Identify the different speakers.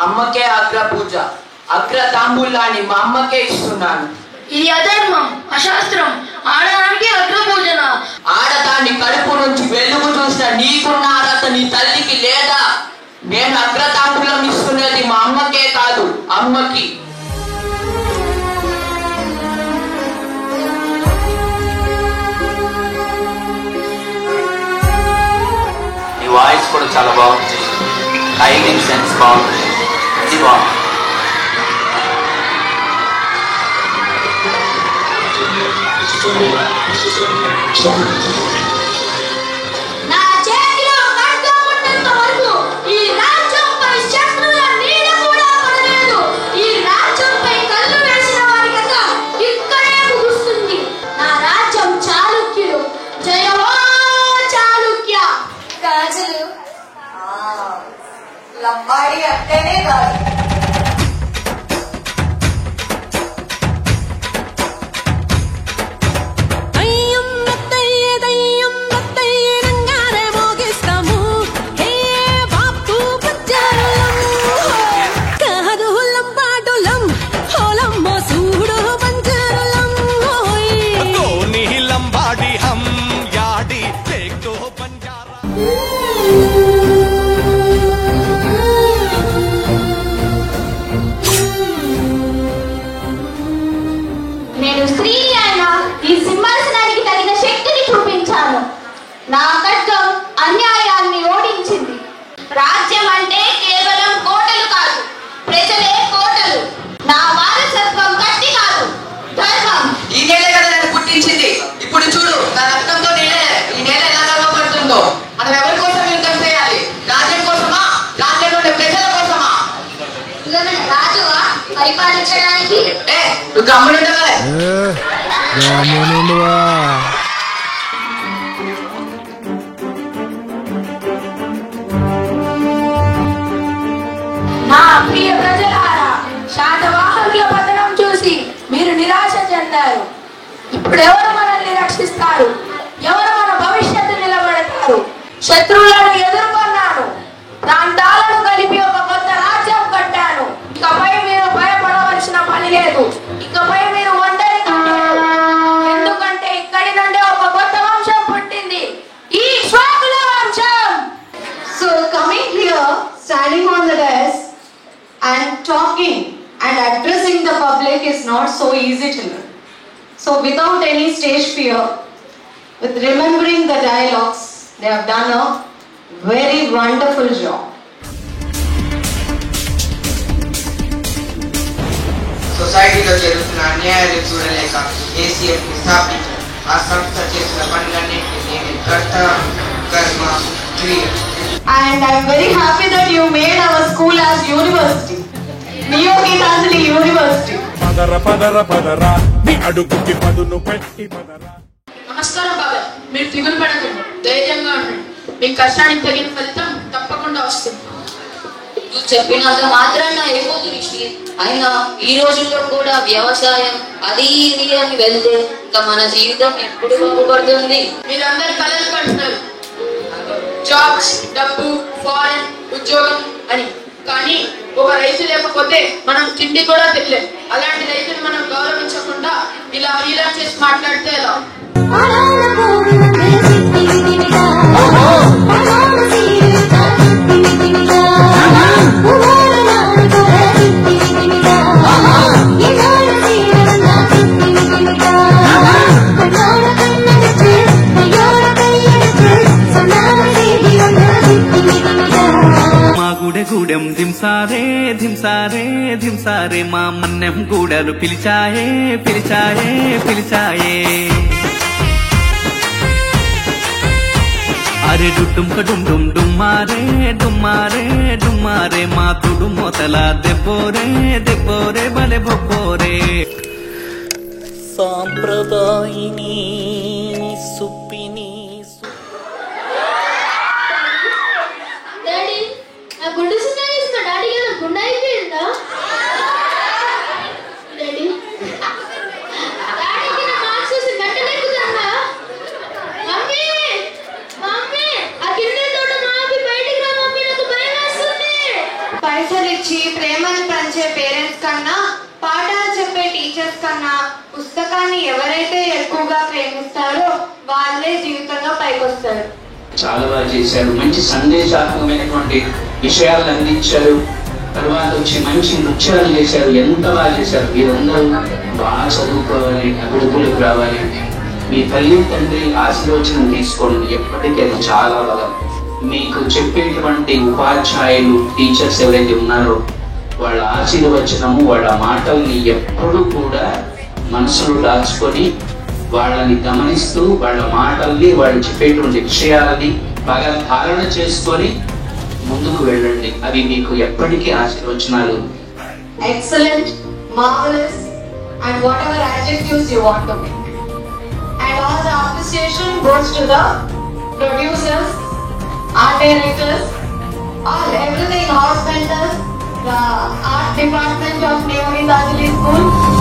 Speaker 1: అమ్మకే అగ్ర పూజ, అగ్ర తాంబూలాన్ని మా అమ్మకే ఇస్తున్నాను.
Speaker 2: ఇది అధర్మం, అశాస్త్రం. ఆడదానికి అగ్ర పూజన.
Speaker 1: ఆడదాన్ని కడుపు నుంచి వెలుగు చూసిన నీకున్న అర్హత నీ తల్లికి లేదా? నేను అగ్ర తాంబూలం ఇస్తున్నది మా అమ్మకే కాదు, అమ్మకి. నీ వాయిస్ కూడా చాలా బాగుంది, టైమింగ్ సెన్స్ బాగుంది, ఇది బాగుంది.
Speaker 2: నా చేతిలో ఖడ్గం ఉన్నంత వరకు ఈ రాజ్యంపై శత్రువుల నీడ కూడా పడలేదు. ఈ రాజ్యంపై కళ్ళు వేసిన వారి కథ ఇక్కడే ముగుస్తుంది. నా రాజ్యం చాళుక్యులు. జయమో చాళుక్య.
Speaker 3: గాజులు లంబాడి అంటేనే కాదు,
Speaker 2: నేను స్త్రీని అయినా ఈ సింహాసనానికి తగిన శక్తిని చూపించాను. నా ఖడ్గం అన్యాయాన్ని ఓడించింది. రాజ్యం అంటే కేవలం కోటలు కాదు, ప్రజలే కోటలు. నా వారసత్వం కత్తి కాదు, ధర్మం.
Speaker 1: ఈ నేలే కదా నన్ను పుట్టించింది. ఇప్పుడు చూడు, నా రక్తంతో ఈ నేల ఎలా గర్వపడుతుందో. మనం ఎవరి కోసం యుద్ధం చేయాలి? రాజ్యం కోసమా? రాజ్యంలోని ప్రజల కోసమా?
Speaker 2: రాజువా పరిపాలించడానికి?
Speaker 1: నువ్వు గమ్మునుండవే.
Speaker 2: నా ప్రియ ప్రజలారా, శాతవాహనుల పతనం చూసి మీరు నిరాశ చెందారు. ఇప్పుడు ఎవరు మనల్ని రక్షిస్తారు? ఎవరు మన భవిష్యత్తు నిలబెడతారు? శత్రువులను ఎదుర్కొన్నాను, ప్రాంతాలను కలిపి ఒక కొత్త రాజ్యం కట్టాను. ఇకపై మీరు భయపడవలసిన పని లేదు. ఇకపై మీరు ఒంటరి కాలేరు. ఎందుకంటే ఇక్కడి నుండి ఒక కొత్త వంశం పుట్టింది, ఈ శ్వాకుల వంశం.
Speaker 3: So coming here, standing on the desk and talking and addressing the public is not so easy to learn. So without any stage fear, with remembering the dialogues, they have done a very wonderful job.
Speaker 1: సొసైటీలో జరుగుతున్న అన్యాయాలు చూడలేక ACF స్థాపించారు. ఆ సంస్థ చేసిన పనులన్నింటినీ నేను కర్త కర్మ క్రియ.
Speaker 3: And I'm very happy that you made our school as university. Neo Geetanjali University.
Speaker 2: నమస్కారం బాబాయ్. మీరు దిగులు పడకండి, ధైర్యంగా ఉండండి. మీ కష్టానికి తగిన ఫలితం తప్పకుండా వస్తుంది.
Speaker 4: నువ్వు చెప్పినంత మాత్రాన అయిపోదు రిషి. అయినా ఈ రోజుల్లో కూడా వ్యవసాయం అది ఇది అని వెళ్తే ఇంకా మన జీవితం ఎప్పుడు బాగుపడుతుంది?
Speaker 2: మీరందరూ కలలు కంటున్నారు, జాబ్స్, డబ్బు, ఫారెన్ ఉద్యోగం అని. కానీ ఒక రైతు లేకపోతే మనం తిండి కూడా తినలేం. అలాంటి రైతులు మనం గౌరవించకుండా ఇలా హీలం చేసి మాట్లాడితే ఎలా?
Speaker 5: గూడెం ధింసారే ధింసారే ధింసారే మా మన్నెం గూడలు పిలిచాయే పిలిచాయే పిలిచాయే. అరే డుడ్డుం కడుం డుం డుమ్మారే డుమ్మారే డుమ్మారే మా తుడు మొతల దెబ్బోరే దెబ్బోరే బలె బొబ్బోరే. సాంప్రదాయిని సుప్పిని.
Speaker 3: ఇచ్చి ప్రేమను పంచే పేరెంట్స్ కన్నా, పాఠాలు చెప్పే టీచర్స్ కన్నా పుస్తకాన్ని ఎవరైతే ఎక్కువగా ప్రేమిస్తారో వాళ్ళే జీవితంలో పైకొస్తారు.
Speaker 6: చాలా బాగా చేశారు. మంచి సందేశాత్మకమైనటువంటి విషయాలు అందించారు. తర్వాత వచ్చి మంచి నృత్యాలు చేశారు. ఎంత బాగా చేశారు. మీరందరూ బాగా చదువుకోవాలి, అభివృద్ధిలోకి రావాలి. మీ తల్లి తండ్రి ఆశీర్వచనం తీసుకోండి. ఎప్పటికీ అది చాలా బలం. మీకు చెప్పేటువంటి ఉపాధ్యాయులు, టీచర్స్ ఎవరైతే ఉన్నారో వాళ్ళ ఆశీర్వచనము, వాళ్ళ మాటల్ని ఎప్పుడు కూడా మనసులో దాచుకొని వాళ్ళని గమనిస్తూ వాళ్ళ మాటల్ని, వాళ్ళు చెప్పేటువంటి విషయాలని బాగా ధారణ చేసుకొని ముందుకు వెళ్ళండి. అవి మీకు ఎప్పటికీ ఆశీర్వచనాలు.
Speaker 3: Excellent, marvelous, and whatever adjectives you want to make. And all the appreciation goes to the producers, art directors, all everything, house mentors, the art department of Neohi Tajali School.